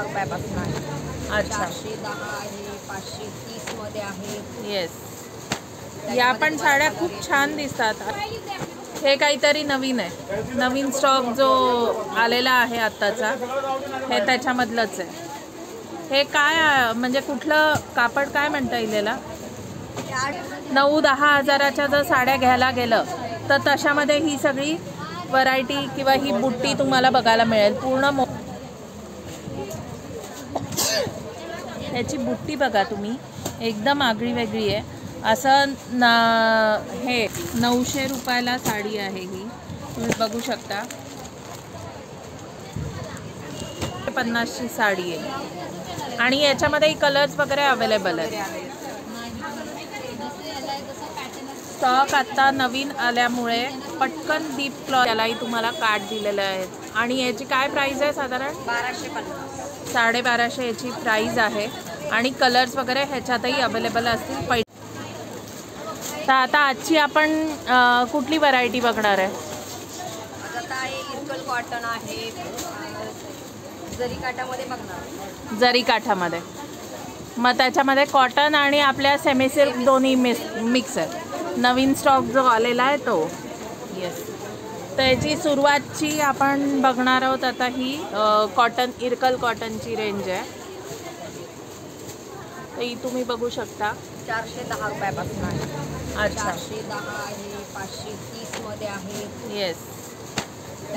रुपयापासून आहे. अच्छा 410 आहे, 530 मध्ये आहे. येस, या पण साड्या खूप छान दिसतात. हे काहीतरी नवीन आहे, नवीन स्टॉक जो आलेला आहे आत्ताचा, हे त्याच्यामधलंच आहे. हे काय म्हणजे कुठलं कापड काय म्हणता येईल याला? 9-10 हजाराच्या जर साड्या घ्यायला गेलं तर तशामध्ये ही सगळी व्हरायटी किंवा ही बुट्टी तुम्हाला बघायला मिळेल. पूर्ण ह्याची बुट्टी बघा तुम्ही, एकदम आगळी वेगळी आहे. असं हे 900 रुपयाला साडी आहे ही, तुम्ही बघू शकता. 50ची साडी आहे आणि याच्यामध्ये कलर्स वगैरे अवेलेबल आहेत. स्टॉक आता नवीन आल्यामुळे पटकन डीप क्लॉथ यालाही तुम्हाला कार्ड दिलेले आहेत. आणि याची काय प्राइस आहे? साधारण 1250, 1250 याची प्राइस आहे. आणि कलर्स वगैरे ह्याच्यातही अवेलेबल असतील. तर आता आजची आपण कुठली व्हरायटी बघणार आहे? आता हे इरकल कॉटन आहे, जरी काठामध्ये बघणार. जरी काठामध्ये, मग त्याच्यामध्ये कॉटन आणि आपल्या सेमी सिल्क दोन्ही मिक्स आहे. नवीन स्टॉक जो आलेला आहे तो. येस, तर याची सुरुवातची आपण बघणार आहोत आता. ही कॉटन, इरकल कॉटनची रेंज आहे. तर ही तुम्ही बघू शकता 410 रुपयापासून आहे. अच्छा 410 आहे, 530 मध्ये आहे. येस,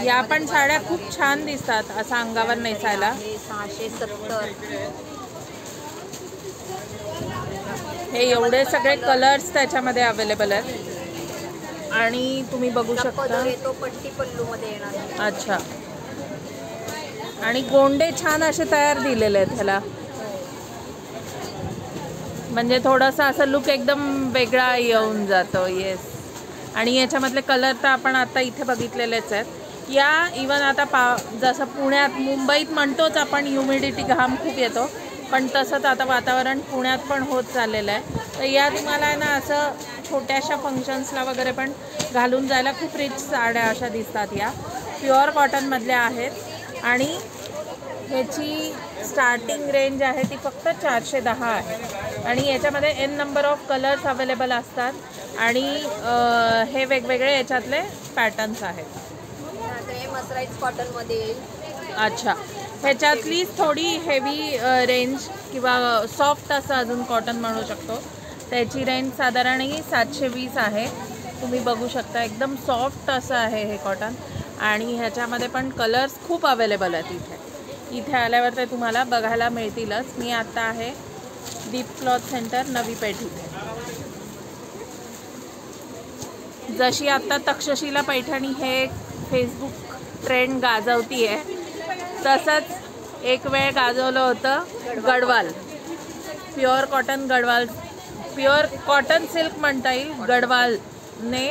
या पण साड्या खूप छान दिसतात असं अंगावर नेसायला. 670. हे एवढे सगळे कलर्स त्याच्यामध्ये अवेलेबल आहेत. आणि तुम्ही बघू शकता तो पट्टी पल्लू मध्ये येणार. अच्छा, आणि गोंडे छान असे तयार दिलेले आहेत ह्याला, म्हणजे थोडासा असं लुक एकदम वेगळा येऊन जातो. येस, आणि याच्यामधले कलर तर आपण आता इथे बघितलेलेच आहेत. या इवन आता जसं पुण्यात, मुंबईत म्हणतोच आपण ह्युमिडिटी, घाम खूप येतो, पण तसंच आता वातावरण पुण्यात पण होत चाललेलं आहे. तर या तुम्हाला ना असं छोट्याशा फंक्शन्सला वगैरे पण घालून जायला खूप रिच साड्या अशा दिसतात. या प्युअर कॉटनमधल्या आहेत आणि ह्याची स्टार्टिंग रेंज आहे ती फक्त 410 आहे. आणि याच्यामध्ये n number of colours available असतात. आणि हे वेगवेगळे याच्यातले पॅटर्न्स आहेत. मसराईज कॉटनमध्ये येईल. अच्छा, ह्याच्यातली थोडी हेवी रेंज किंवा सॉफ्ट असं अजून कॉटन म्हणू शकतो. त्याची रेंज साधारण 720 आहे. तुम्ही बघू शकता एकदम सॉफ्ट असं आहे हे कॉटन. आणि ह्याच्यामध्ये पण कलर्स खूप अवेलेबल आहेत. इथे आल्यावर ते तुम्हाला बघायला मिळतीलच. मी आता आहे डीप क्लॉथ सेंटर, नवी पेठीत. जशी आत्ता तक्षशिला पैठणी हे फेसबुक ट्रेंड गाजवती आहे, तसंच एक वेळ गाजवलं होतं Gadwal. Pure cotton Gadwal, pure cotton silk म्हणता येईल. गडवालने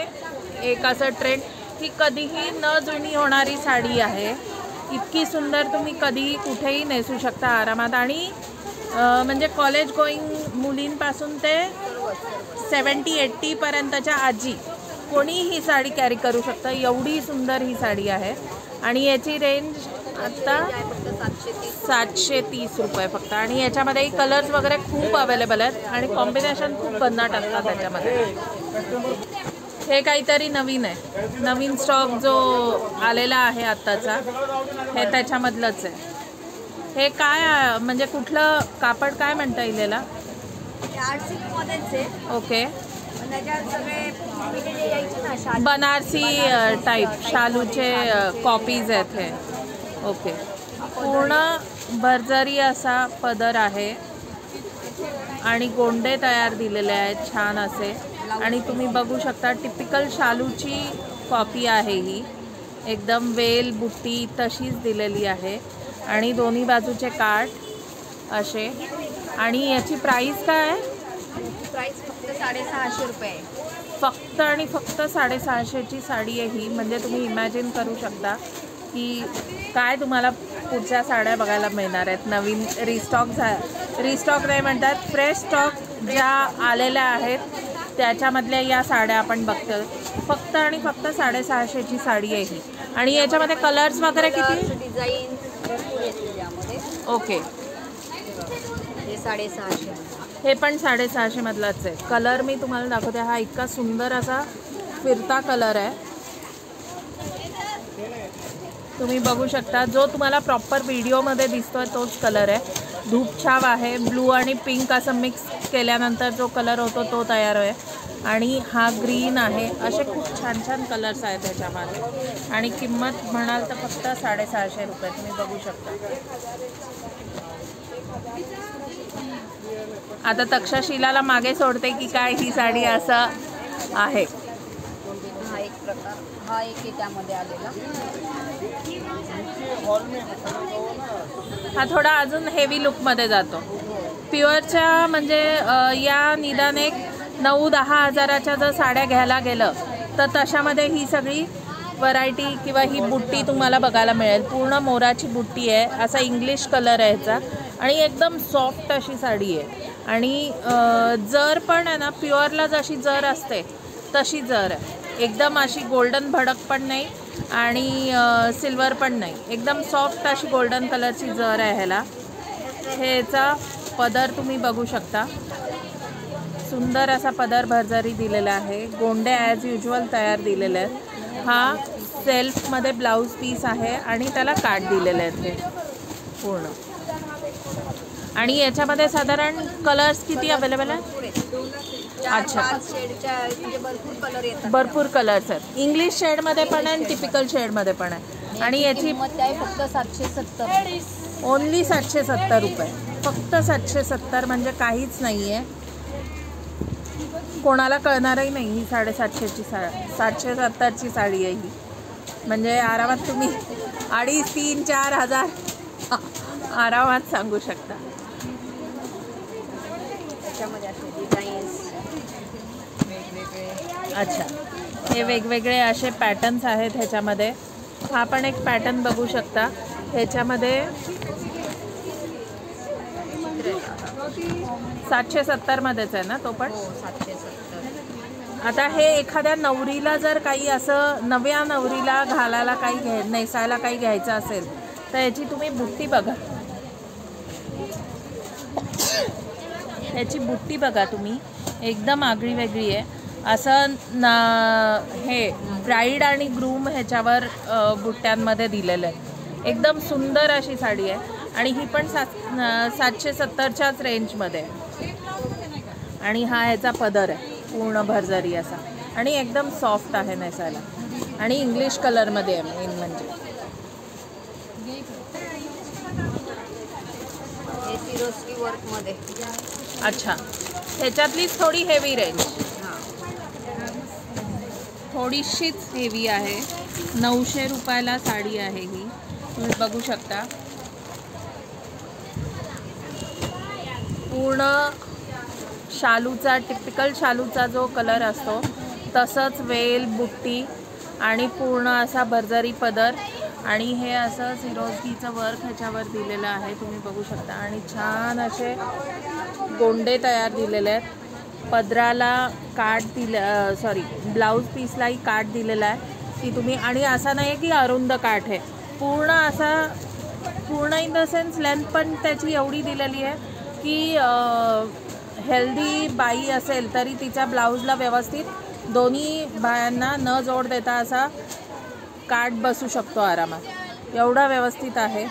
एक असं ट्रेंड, ही कधीही न जुनी होणारी साडी आहे. इतकी सुंदर, तुम्ही कधीही कुठेही नेसू शकता आरामात. आणि म्हणजे कॉलेज गोईंग मुलींपासून ते 70-80 पर्यंतच्या आजी कोणी ही साडी कॅरी करू शकतं. एवढी सुंदर ही साडी आहे. आणि याची रेंज आता 730 रुपये फक्त. आणि याच्यामध्ये कलर्स वगैरे खूप अवेलेबल आहेत आणि कॉम्बिनेशन खूप भन्नाट असतात त्याच्यामध्ये. हे काहीतरी नवीन आहे, नवीन स्टॉक जो आलेला आहे आत्ताचा, हे त्याच्यामधलंच आहे. हे काय म्हणजे कुठलं कापड काय म्हणता येईल याला? ओके, बनारसी टाईप शालूचे कॉपीज आहेत हे. ओके, पूर्ण भरजरी असा पदर आहे आणि गोंडे तयार दिलेले आहेत छान असे. आणि तुम्ही बघू शकता टिपिकल शालूची कॉपी आहे ही. एकदम वेल बुट्टी तशीच दिलेली आहे आणि दोन्ही बाजूचे काठ असे. आणि याची प्राइस काय आहे? प्राइस फक्त 650 रुपये आहे. फक्त आणि फक्त 650ची साडी आहे ही. म्हणजे तुम्ही इमॅजिन करू शकता की काय तुम्हाला पुढच्या साड्या बघायला मिळणार आहेत. नवीन रिस्टॉक नाही म्हणतात, फ्रेश स्टॉक ज्या आलेल्या आहेत त्याच्यामधल्या या साड्या आपण बघतो. फक्त आणि फक्त 650ची साडी आहे ही. आणि याच्यामध्ये कलर्स वगैरे किती? डिझाईन भरपूर येतील यामध्ये. ओके, हे 650. हे पण 650 मधलाच आहे. कलर मी तुम्हाला दाखवते. हा इतका सुंदर असा फिरता कलर आहे, तुम्ही बघू शकता. जो तुम्हाला प्रॉपर व्हिडिओमध्ये दिसतोय तोच कलर आहे. धूपछाव आहे, ब्लू आणि पिंक असं मिक्स केल्यानंतर जो कलर होतो तो तयार आहे. आणि हा ग्रीन आहे. असे खूप छान छान कलर्स आहेत त्याच्यामध्ये. आणि किंमत म्हणाल तर फक्त 650 रुपये. तुम्ही बघू शकता. आता तक्षशिलाला मागे सोडते की काय ही साडी, असं आहे. हा एक प्रकार, हा एक आहे त्यामध्ये आलेला. हा थोडा अजून हेवी लुकमध्ये जातो. प्युअरच्या म्हणजे या निदान एक 9-10 हजाराच्या जर साड्या घ्यायला गेलं तर तशामध्ये ही सगळी व्हरायटी किंवा ही बुट्टी तुम्हाला बघायला मिळेल. पूर्ण मोराची बुट्टी आहे. असा इंग्लिश कलर आहे ह्याचा आणि एकदम सॉफ्ट अशी साडी आहे. आणि जर पण आहे ना, प्युअरला जशी जर असते तशी जर आहे. एकदम अशी गोल्डन भडक पण नाही आणि सिल्वर पण नाही. एकदम सॉफ्ट अशी गोल्डन कलरची जर आहे ह्याला. ह्याचा पदर तुम्ही बघू शकता. सुंदर असा पदर भरजरी दिलेला आहे. गोंडे ॲज युजल तयार दिलेले आहेत. हा सेल्फमध्ये ब्लाऊज पीस आहे आणि त्याला काट दिलेले आहेत हे पूर्ण. आणि याच्यामध्ये साधारण कलर्स किती अवेलेबल आहेत? अच्छा, 4-5 शेडच्या म्हणजे भरपूर कलर येतात. भरपूर कलर्स आहेत. इंग्लिश शेडमध्ये पण आहे आणि टिपिकल शेडमध्ये पण आहे. आणि याची किंमत आहे फक्त 770. ओन्ली 770 रुपये. फक्त 770 म्हणजे काहीच नाही आहे. कोणाला कळणारही नाही ही 750ची 770ची साडी आहे ही. म्हणजे आरामात तुम्ही 2,500-3,000-4,000 आरामात सांगू शकता. त्याच्यामध्ये असे डिझाईन्स वेगवेगळे. अच्छा, हे वेगवेगळे असे पॅटर्न्स आहेत ह्याच्यामध्ये. हा पण एक पॅटर्न बघू शकता. ह्याच्यामध्ये 770 मध्येच आहे ना तो पण? हो, 770. आता हे एखाद्या नवरीला जर काही असं नव्या नवरीला घालायला काही नेसायला काही घ्यायचं असेल तर याची तुम्ही बुट्टी बघा. याची बुट्टी बघा तुम्ही, एकदम आगळी वेगळी आहे. असं हे ब्राईड आणि ग्रूम ह्याच्यावर बुट्ट्यांमध्ये दिलेलं आहे. एकदम सुंदर अशी साडी आहे. आणि ही पण 770च्याच रेंजमध्ये आहे. आणि हा ह्याचा पदर आहे पूर्ण भरजरी असा आणि एकदम सॉफ्ट आहे नेसायला. आणि इंग्लिश कलरमध्ये आहे मेन म्हणजे. हे सिरोस्की वर्कमध्ये. अच्छा, ह्याच्यातलीच थोडी हेवी रेंज, थोडीशीच हेवी आहे. 900 रुपयाला साडी आहे ही, तुम्ही बघू शकता. पूर्ण शालूचा, टिपिकल शालूचा जो कलर असतो तसंच वेल, बुट्टी आणि पूर्ण असा भरजरी पदर. आणि हे असं सिरोस्कीचं वर्क ह्याच्यावर दिलेलं आहे, तुम्ही बघू शकता. आणि छान असे गोंडे तयार दिलेले आहेत. पदराला काठ ब्लाऊज पीसलाही काठ दिलेला आहे की तुम्ही. आणि असा नाही की अरुंद काठ आहे, पूर्ण असा, पूर्ण इन द सेन्स लेंथ पण त्याची एवढी दिलेली आहे की हेल्दी बाई असेल तरी तिच्या ब्लाऊजला व्यवस्थित दोन्ही बायांना न जोड देता असा काठ बसू शकतो आरामात. एवढा व्यवस्थित आहे.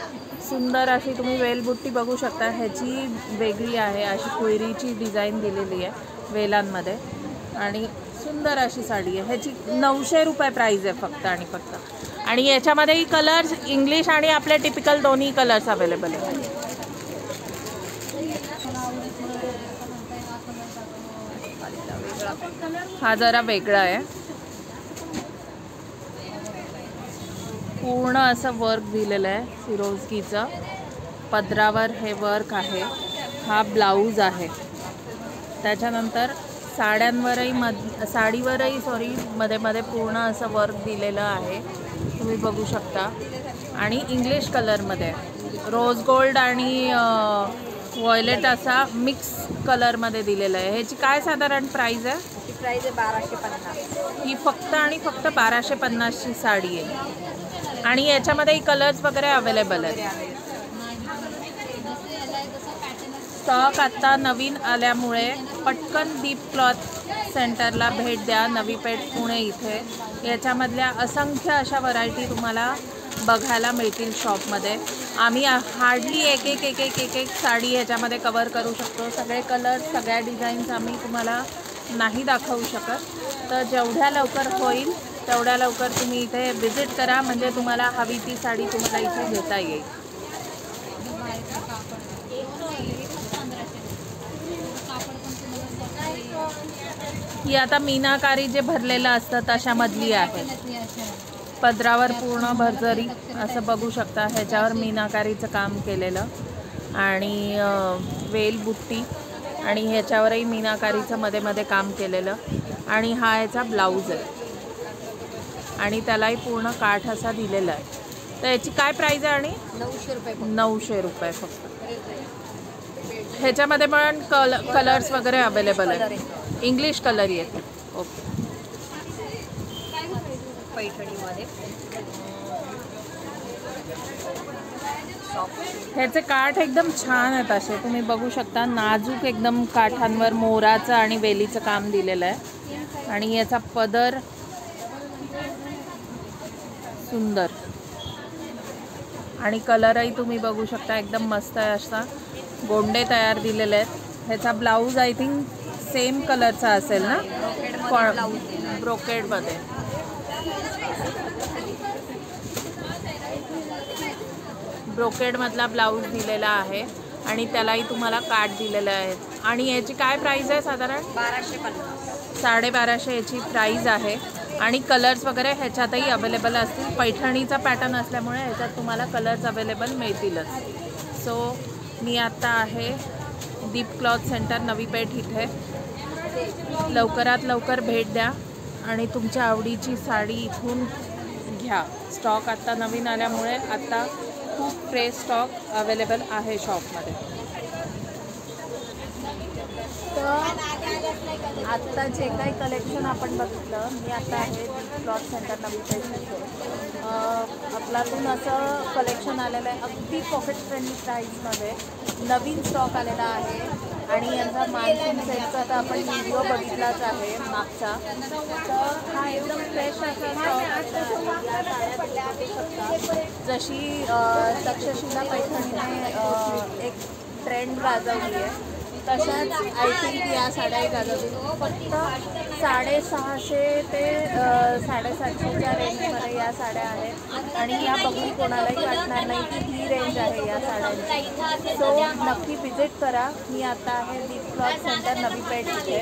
सुंदर अशी तुम्ही वेलबुट्टी बघू शकता. ह्याची वेगळी आहे, अशी कोयरीची डिझाईन दिलेली आहे वेलांमध्ये. आणि सुंदर अशी साडी आहे. ह्याची 900 रुपये प्राईज आहे फक्त आणि फक्त. आणि याच्यामध्येही कलर्स इंग्लिश आणि आपले टिपिकल दोन्ही कलर्स अवेलेबल आहेत. हा जरा वेगळा आहे. पूर्ण असं वर्क दिलेलं आहे सिरोस्कीचं. पदरावर हे वर्क आहे. हा ब्लाऊज आहे. त्याच्यानंतर साडीवरही मध्ये मध्ये पूर्ण असं वर्क दिलेलं आहे, तुम्ही बघू शकता. आणि इंग्लिश कलरमध्ये रोज गोल्ड आणि व्हायलेट असा मिक्स कलरमध्ये दिलेलं आहे. ह्याची काय साधारण प्राईज आहे? ही प्राईज आहे 1250. ही फक्त आणि फक्त 1250ची साडी आहे. आणि याच्यामध्ये कलर्स वगैरे अवेलेबल आहेत. स्टॉक आत्ता नवीन आल्यामुळे पटकन दीप क्लॉथ सेंटरला भेट द्या, नवी पेठ पुणे इथे. याच्यामधल्या असंख्य अशा व्हरायटी तुम्हाला बघायला मिळतील शॉपमध्ये. आम्ही हार्डली एक साडी ह्याच्यामध्ये कवर करू शकतो. सगळे कलर्स, सगळ्या डिझाईन्स आम्ही तुम्हाला नाही दाखवू शकत. तर जेवढ्या लवकर होईल तेवढ्या लवकर तुम्ही इथे विजिट करा, म्हणजे तुम्हाला हवी ती साडी तुम्हाला इथे घेता येईल. ही आता मीनाकारी जे भरलेलं असतं तशामधली आहे. पदरावर पूर्ण भरजरी असं बघू शकता, ह्याच्यावर मीनाकारीचं काम केलेलं आणि वेल बुट्टी आणि ह्याच्यावरही मीनाकारीचं मध्ये मध्ये काम केलेलं. आणि हा ह्याचा ब्लाऊज आहे आणि त्यालाही पूर्ण काठ असा दिलेला आहे. तर याची काय प्राईज आहे? आणि 900 रुपये. 900 रुपये फक्त. ह्याच्यामध्ये पण कलर्स वगैरे अवेलेबल आहे. इंग्लिश कलर येते. ओके. पैठणीमध्ये ह्याचे काठ एकदम छान आहेत असे तुम्ही बघू शकता. नाजूक एकदम काठांवर मोराचं आणि वेलीचं काम दिलेलं आहे. आणि याचा पदर सुंदर आणि कलरही तुम्ही बघू शकता एकदम मस्त आहे. असा गोंडे तयार दिलेले आहेत. ह्याचा ब्लाऊज आय थिंक सेम कलरचा असेल ना, ब्रोकेडमध्ये. ब्रोकेडमधला ब्लाऊज दिलेला आहे आणि त्यालाही तुम्हाला काठ दिलेलं आहे. आणि याची काय प्राईज आहे? साधारण 1250. 1250 याची प्राईज आहे. आणि कलर्स वगैरे ह्याच्यातही अवेलेबल असतील. पैठणीचा पॅटर्न असल्यामुळे ह्याच्यात तुम्हाला कलर्स अवेलेबल मिळतीलच. सो मी आत्ता आहे दीप क्लॉथ सेंटर नवी पेठ इथे. लवकरात लवकर भेट द्या आणि तुमच्या आवडीची साडी इथून घ्या. स्टॉक आत्ता नवीन आल्यामुळे आत्ता खूप फ्रेश स्टॉक अवेलेबल आहे शॉपमध्ये. तर आत्ता जे काही कलेक्शन आपण बघितलं, मी आता आहे क्लॉथ सेंटर नवी पेठ. आपल्यातून असं कलेक्शन आलेलं आहे अगदी पॉकेट फ्रेंडली प्राईसमध्ये. नवीन स्टॉक आलेला आहे आणि यांचा मान्सून सेलचा तर आपण व्हिडिओ बघितलाच आहे मागचा. तर हा एकदम फ्रेश असा स्टॉक या साड्या बघू शकता. जशी तक्षशिला पैठणीने एक ट्रेंड गाजवली आहे तशाच आय थिंक या साड्याही गाजवतील. फक्त 650 ते 750च्या रेंजमध्ये या साड्या आहेत आणि या बघून कोणालाही वाटणार नाही की ही रेंज आहे या साड्यांची. सो नक्की विजिट करा. मी आता आहे दीप क्लॉथ सेंटर नवी पेठ इथे.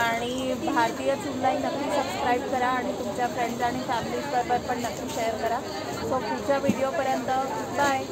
आणि भारतीय चूललाही नक्की सबस्क्राईब करा आणि तुमच्या फ्रेंड्स आणि फॅमिलीजबरोबर पण नक्की शेअर करा. सो पुढच्या व्हिडिओपर्यंत बाय.